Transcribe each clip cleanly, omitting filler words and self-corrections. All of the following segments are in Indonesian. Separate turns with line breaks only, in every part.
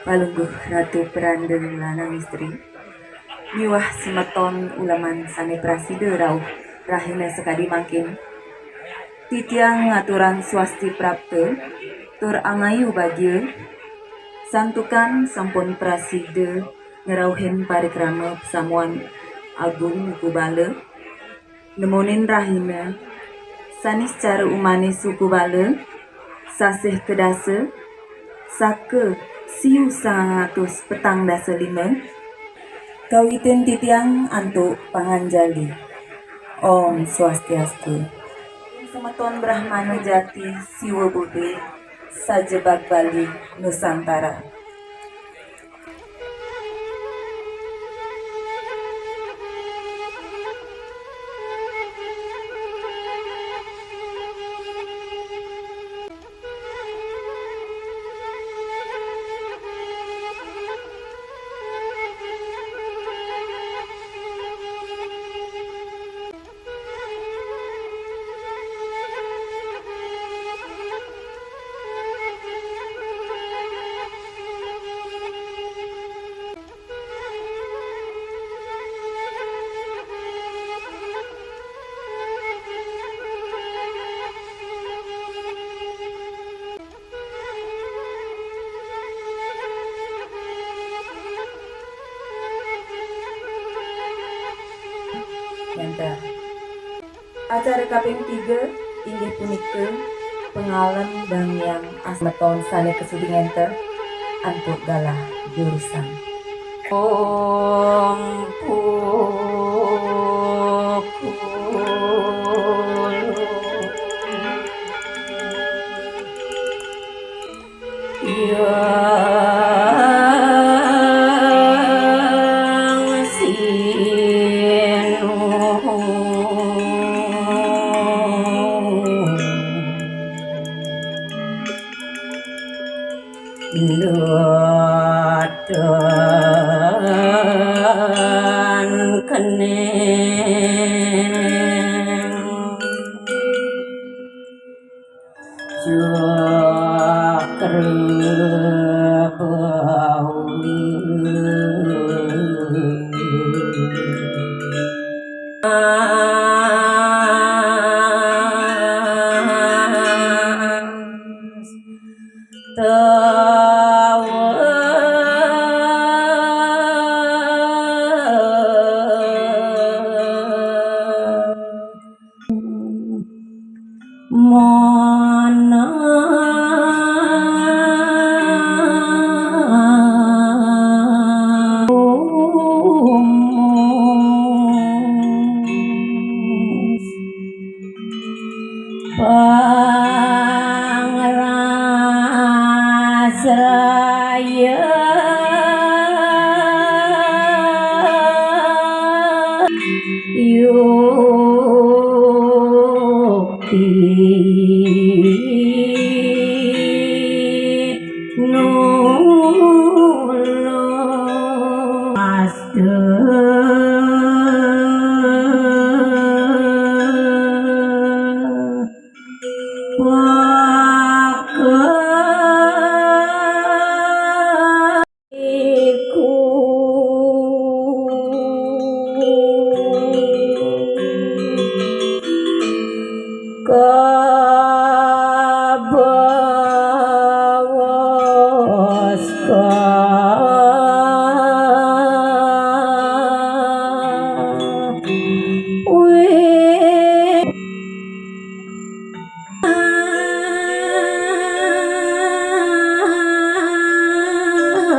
Palungguh Ratu Peranda lanang istri miwah semeton ulaman sane prasida rauh rahina sekadi mangkin titiang ngaturan swasti prapta tur angayu bagya santukan sampun prasida ngerauhin parikrama pesamuan agung Kubala nemonin rahina sanis cara umane suku bala sasih kedasa saka siu 145 kawitin titiang antuk panganjali. Om Swastiastu. Semeton Brahmana Jati Siwa Budi Sajebak Bali Nusantara. Nyata. Acara kaping 3 inggih punika pengalam dan yang asmeton sane kesudi ngenter antuk galah jurusan. Om dan keneng bau mana Pangrasraya Yukti Nulung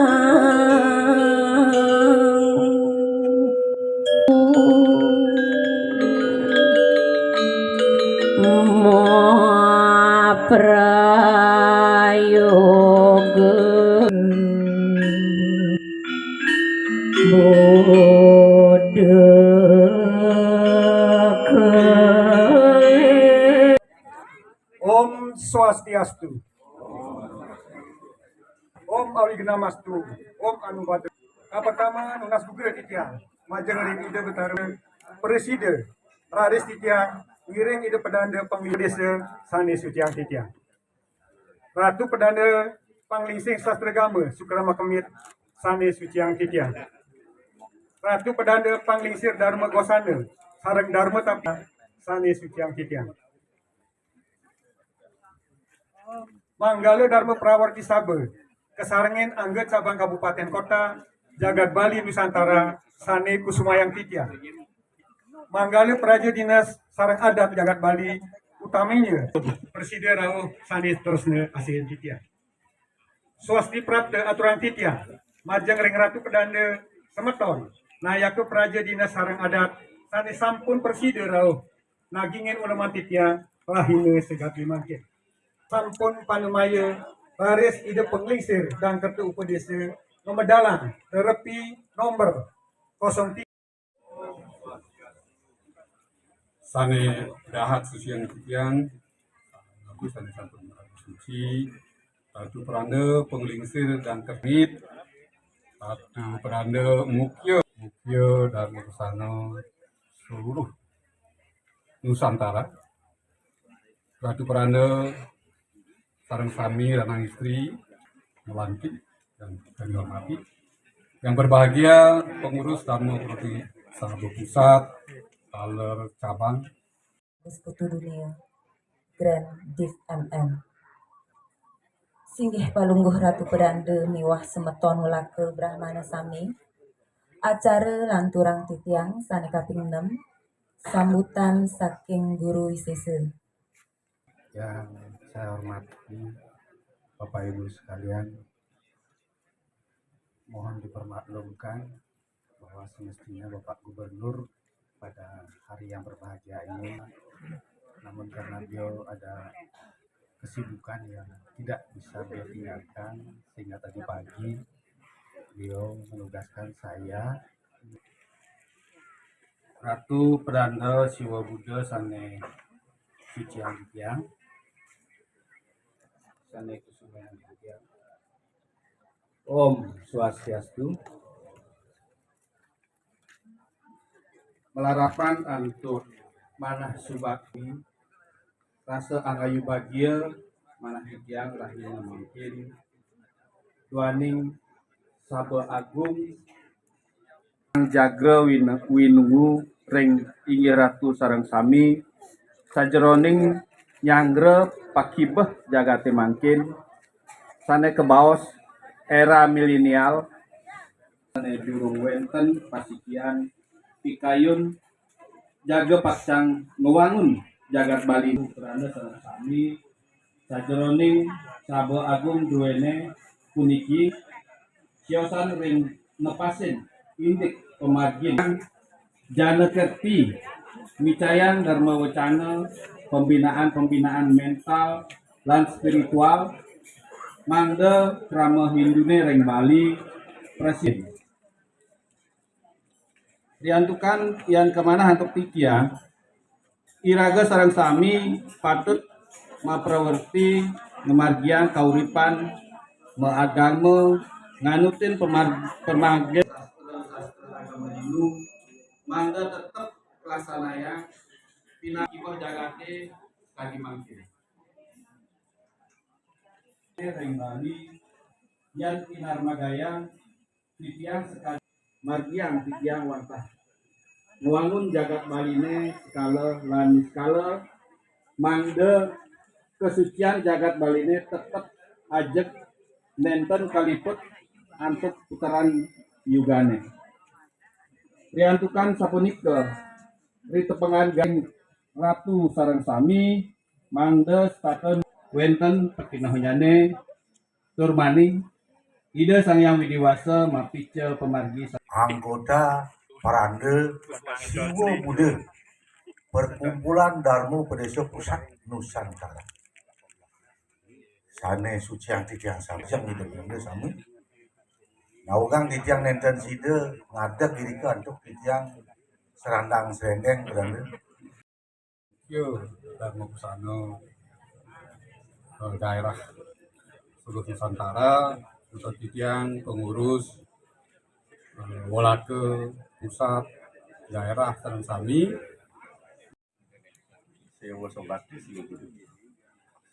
prayoga
Om Swastiastu. Om Awignamastu. Om Anubadu. Pertama nunas buku titia. Majeng ide betara preside. Raris titia. Ngiring ide pedanda pemilih desa sani sutiang titia. Ratu pedanda Panglingsing Sastragama Sukrama Kemit Sane Suciang Titiang. Ratu Pedanda Panglingsir Dharma Gosana Sarang Dharma Tapi Sane Suciang Titiang. Manggala Dharma Prawarti Sabe Kesarengen Angget Cabang Kabupaten Kota Jagat Bali Nusantara Sane Kusumayang Titiang. Manggala Praja Dinas Sarang Adat Jagat Bali utamanya Presiden Rauh Sane Terusne Asin Titiang. Swasti Prapta Aturan Titiang Majeng Ring Ratu Pedanda Semeton Nayaku Praja Dinas Sarang Adat Sane Sampun Presiden Rauh Nagingin Ulama Titiang Rahine Segat Limangkin. Sampun Panumaya Baris Ide Penglingsir dan Ketua Upedesa Memedalang Terepi nomor 03
Sane dahat suciang titiang, aku sane santun suci, satu peranda penglingsir dan kernit, satu peranda mukya dan kesana seluruh Nusantara, satu peranda sarang sami dan istri melantik dan kami hormati. Yang berbahagia pengurus Dharma Prodi Sahabat Pusat, Taler Cabang,
Sekutu Dunia, Grand Div MM. Singgih palungguh Ratu Pedanda miwah semeton welaka Brahmana Sami. Acara lanturang titiang sane kaping 6, sambutan saking Guru Wisesa.
yang saya hormati Bapak Ibu sekalian, mohon dipermaklumkan bahwa semestinya Bapak Gubernur pada hari yang berbahagia ini, namun karena beliau ada kesibukan yang tidak bisa beliau tinggalkan, sehingga tadi pagi beliau menugaskan saya. Ratu Pedanda Siwa Buddha Sane Suciang Titiang, Sane Kusumayang Titiang. Om Swastiastu. Melarapan antut manah subakti rasa angayu bagia manah titiang rahina mungkin duaning sabe agung jaga winungu ring inggih ratu sareng sami sajeroning nyangre pakibeh jagate mangkin sane kebaos era milenial sane durung wenten pasikian pikayun jaga pasang ngewangun jagat Bali kerana sareng sami sajeroning sabe agung duwene puniki siosan ring nepasin indik pemargin jana kerti micayan dharma wacana pembinaan mental lan spiritual mangga krama hindune ring Bali presiden diantukan yang kemana hantuk titiang iraga sareng sami patut maprawerti ngemargian kauripan meagama nganutin pemargian mangga tetep pelasanaya pinakibah jagate lagi mangkin ring Bali yang pinar magayang titiang sekali margiang titiang wantah nguangun jagat Baline skala lan skala mangde kesucian jagat Baline tetep ajek nenten kaliput antuk putaran yugane riantukan sapunika ritepengan gang ratu sareng sami mangde staten wenten perkinahonyane turmani ide sang yang widiwasa mapice pemargi
anggota Parande Siwa Buddha Perkumpulan Dharma Pedesa Pusat Nusantara Sane Suciang Titiang Samjang ide sami naugang titiang nenten side ngadeg diri ke untuk titiang serandang serendeng beranda
yo Dharma Pusana daerah seluruh Nusantara untuk titiang pengurus Wolake pusat daerah sareng sami
Sewa Sobati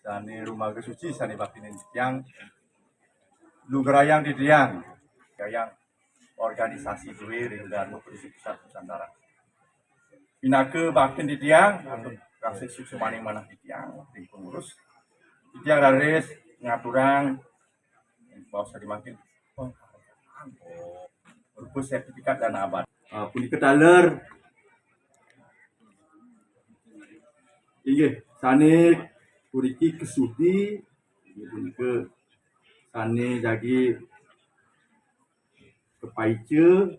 Sane Rumaga Suci Sane Bakti Titiang Lugerayang di Diang, Gayang organisasi duwe ring Darmo Polisi Pusat Nusantara. Pinake bakin di Diang, atau kasih susu maning manah di Diang, ring pengurus. Di Diang raris ngaturang, bawa usah dimakin. Berbus sertifikat dana abad. Punika daler. Inggih, sane kuriki kesudi, punika sane jagi kepaice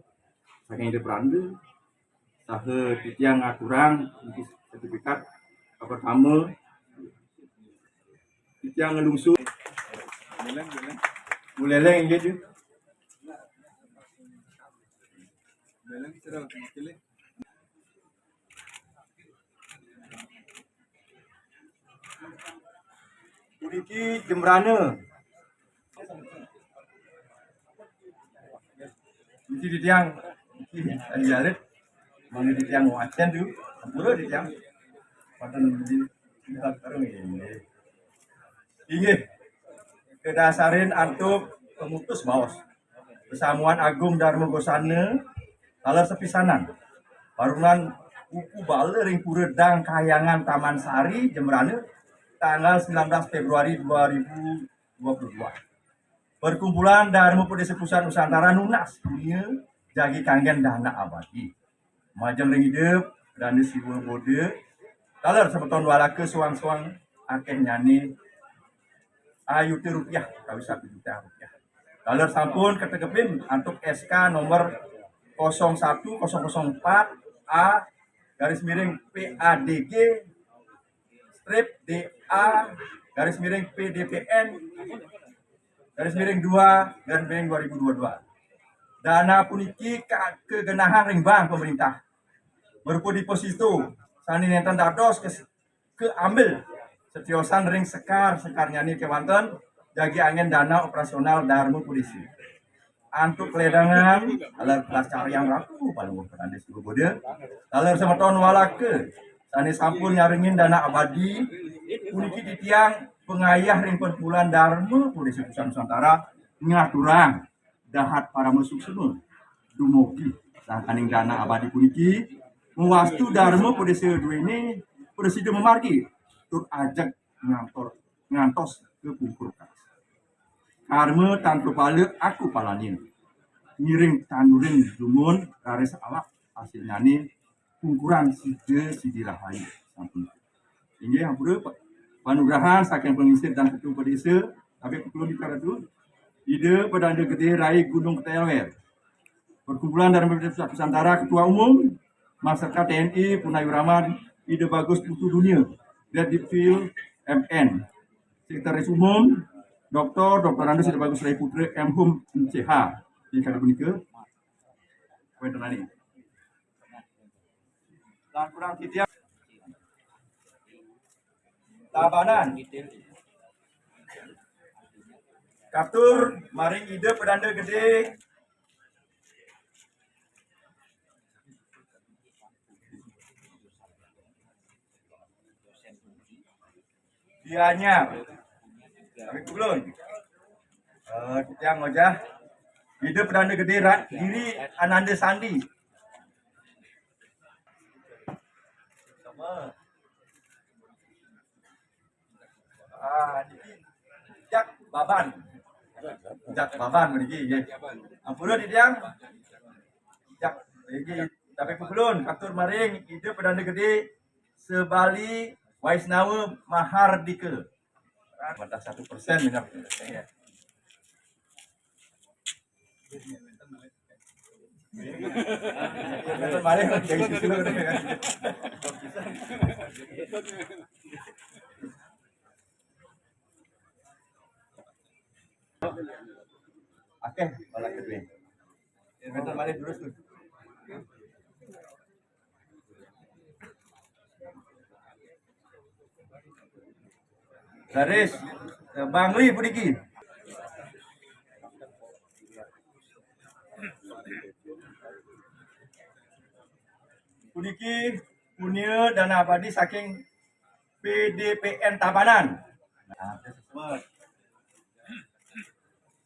saking ide peranda saha titiang aturang sertifikat pertama titiang ngelungsu muleleng inggih tu muleleng sedang pilih kuriki Jembrana Mesti di tiang, di jalan, mana di tiang wajan tu, mula di tiang, paten di terung ini. Inggih, kedasarin antuk pemutus baos, Persamuan Agung Darmo Gosana, kalar sepisanan, Parunan Buku Bale ring Puredang Kayangan Taman Sari, Jembrana, tanggal 19 Februari 2022. Perkumpulan Darmo Pedesa Pusat Nusantara Nunas dunia jagi kanggen dana abadi. Majang ring hidup dan siwa bode. Kalar sebeton walake suang-suang akeh nyani ayu rupiah kawis 1 juta rupiah. Kalar sampun ketegepin untuk SK nomor 01004 A garis miring PADG strip DA garis miring PDPN garis miring 2 garis miring 2022. Dana puniki kegenahan ring bank pemerintah berupa deposito sani nenten dados keambil setiosan ring sekar nyani kewanten jagi angin dana operasional Darmo Polisi antuk keledangan alar kelas yang raku paling berperan di bode alar semeton walake sani sampun nyaringin dana abadi puniki ditiang pengayah ring perkumpulan Darmo Polisi Pusat Nusantara ngaturang dahat para mesuk senun dumugi sangkaning dana abadi puniki mewastu Darmo Polisi ini presiden memargi tur ajak ngantos ke pungkur kas karma tanpa balik aku palanin ngiring tandurin dumun garis awak hasilnya nih pungkuran sidi rahayu sampun ini yang perlu panugrahan saking pengisir dan ketua pedesa tapi perlu dikaratu ide pedanda gede rai Gunung Ketelwer perkumpulan Darmo Polisi Nusantara ketua umum masyarakat TNI Punayuraman ide bagus putu dunia Gradivil MN sekretaris umum Dr. Andes ide bagus Rai Putra M Hum CH di kada punika poin tadi dan kurang titiang Tabanan Kaptur maring ide pedanda gede dianya kami kulun yang ngojah ide pedanda gede diri Ananda Sandi sama Jak Baban begini ya ampura di tiang jak iki tapi pukulun katur maring ide pedanda gede sebali Waisnawa Mahardika batas 1% minyak ya. Maring jadi susu Oke, malah kedua. Inventor maring terus tuh. Garis Bangli puniki. Puniki punya dana abadi saking PDPN Tabanan. Nah, tersebut.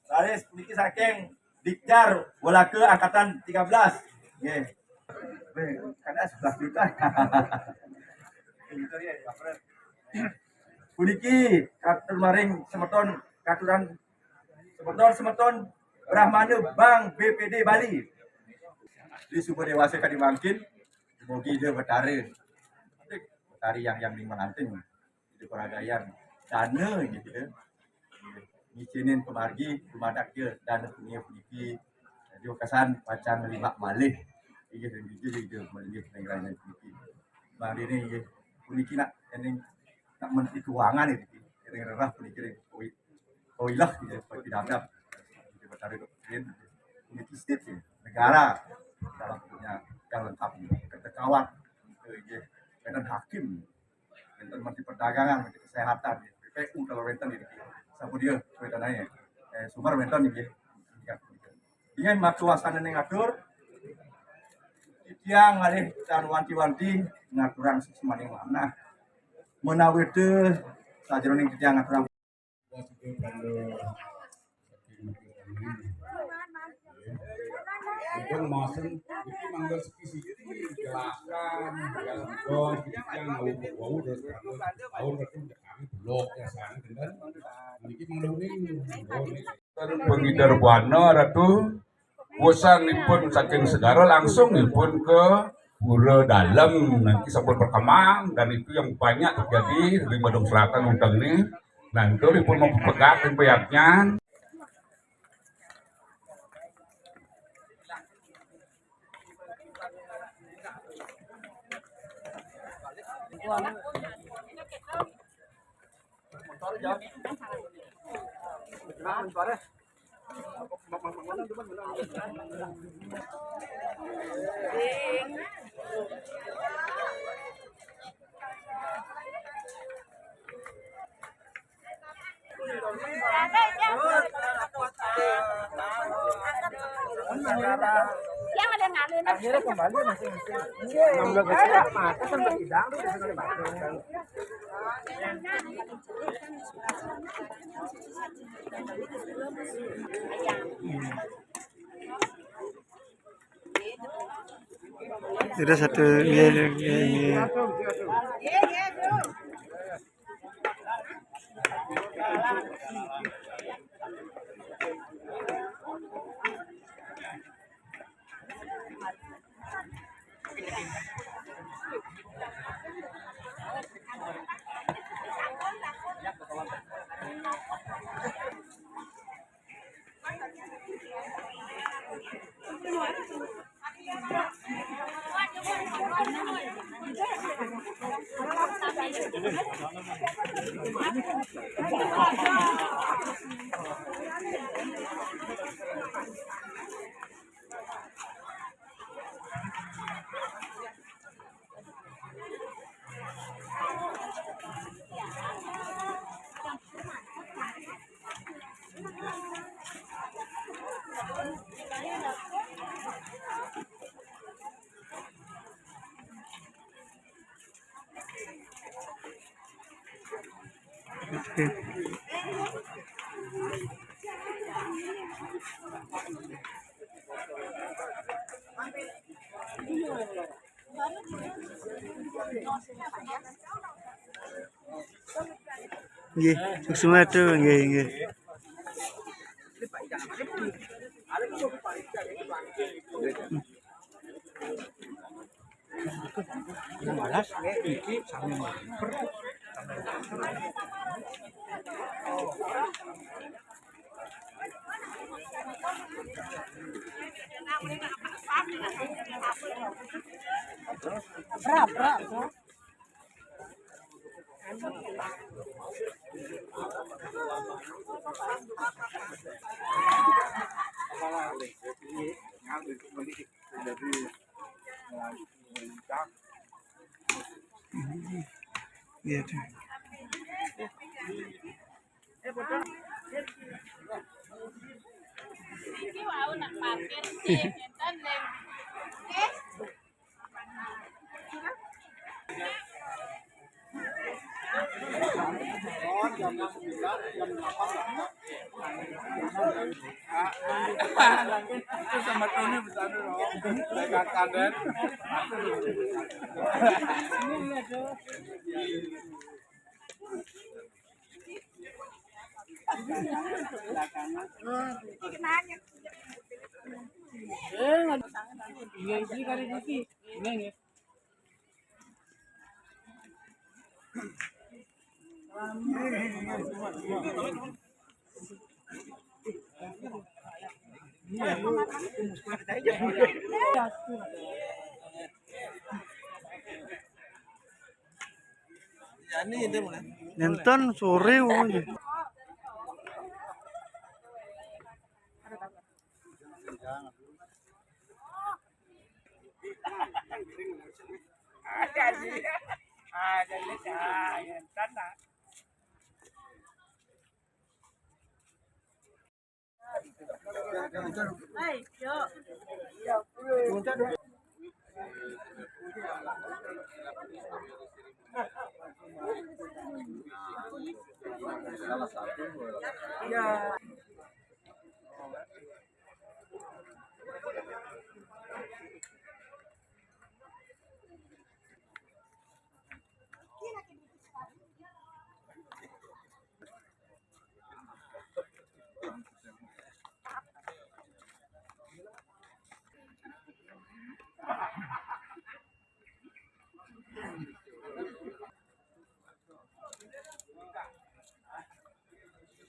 Laris puniki saking Dikjar Wolake angkatan 13. Nggih. Kada 11 juta. Puniki katur maring semeton katuran semeton Brahmana Bank BPD Bali. Di sumber dewasa kadi mangkin mugi dia betare. Betari yang menganting di peragayan dana gitu. Ngicinin kemargi kumadak dia dana punya puniki dia kesan pacan lima malih. Iya dan gitu malih nang puniki. Bang ini nggih puniki nak menteri keuangan itu. Kira-kira puniki oilah gitu tidak ada di betari doktrin puniki state ya, negara dalam punya yang lengkap ketekawan dan hakim dan menteri perdagangan menteri kesehatan PPU kalau renten ini sama dia wetananya sumber renten ini dengan maksuasana yang ngatur yang ada dan wanti-wanti ngaturan semaning mana menawi teu sajroning titiang ngaturan
Mungkin masen itu manggal siki-siki jelaskan dalam gol yang mau terus tahun itu kami blok ya sana dan ini mangluning pengidar buana ratu bosanipun saking segara langsung pun ke pura dalam nanti sampai berkembang dan itu yang banyak terjadi di Badung Selatan utang ini nanti pun mau pegat pihaknya.
Yang ada ngalir
akhirnya kembali masing-masing. 16 kecil mata sampai hidang tuh dengan batu.
Sudah satu ini. Nggih, semua tu nggih. Malas iki sami mampir. Berapa? Iya tuh.
Iki wau nak parkir sih, enten lem.
Sama Tony bisa dong. Pegang kadet.
Nonton sore pokoknya.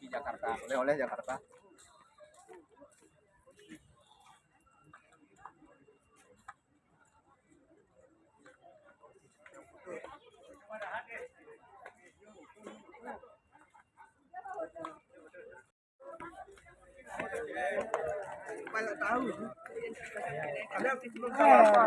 Di Jakarta, oleh Jakarta. Banyak tahu. Ada belum apa.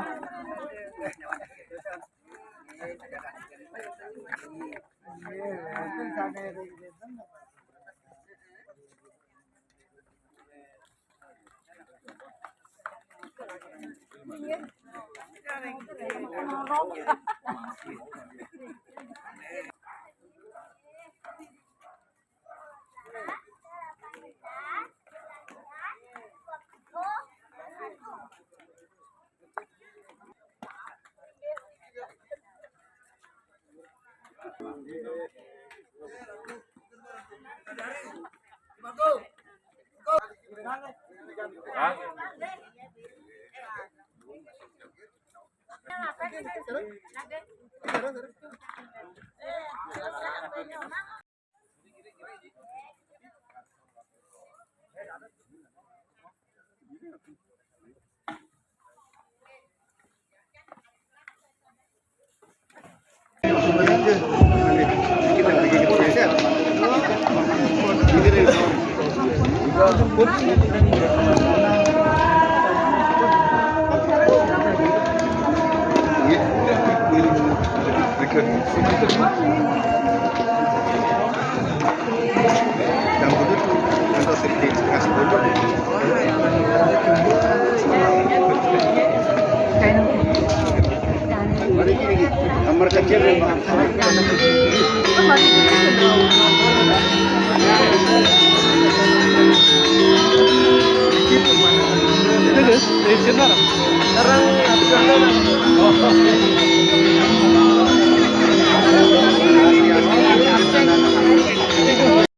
Nomor kecil
Ini guys, dari sini.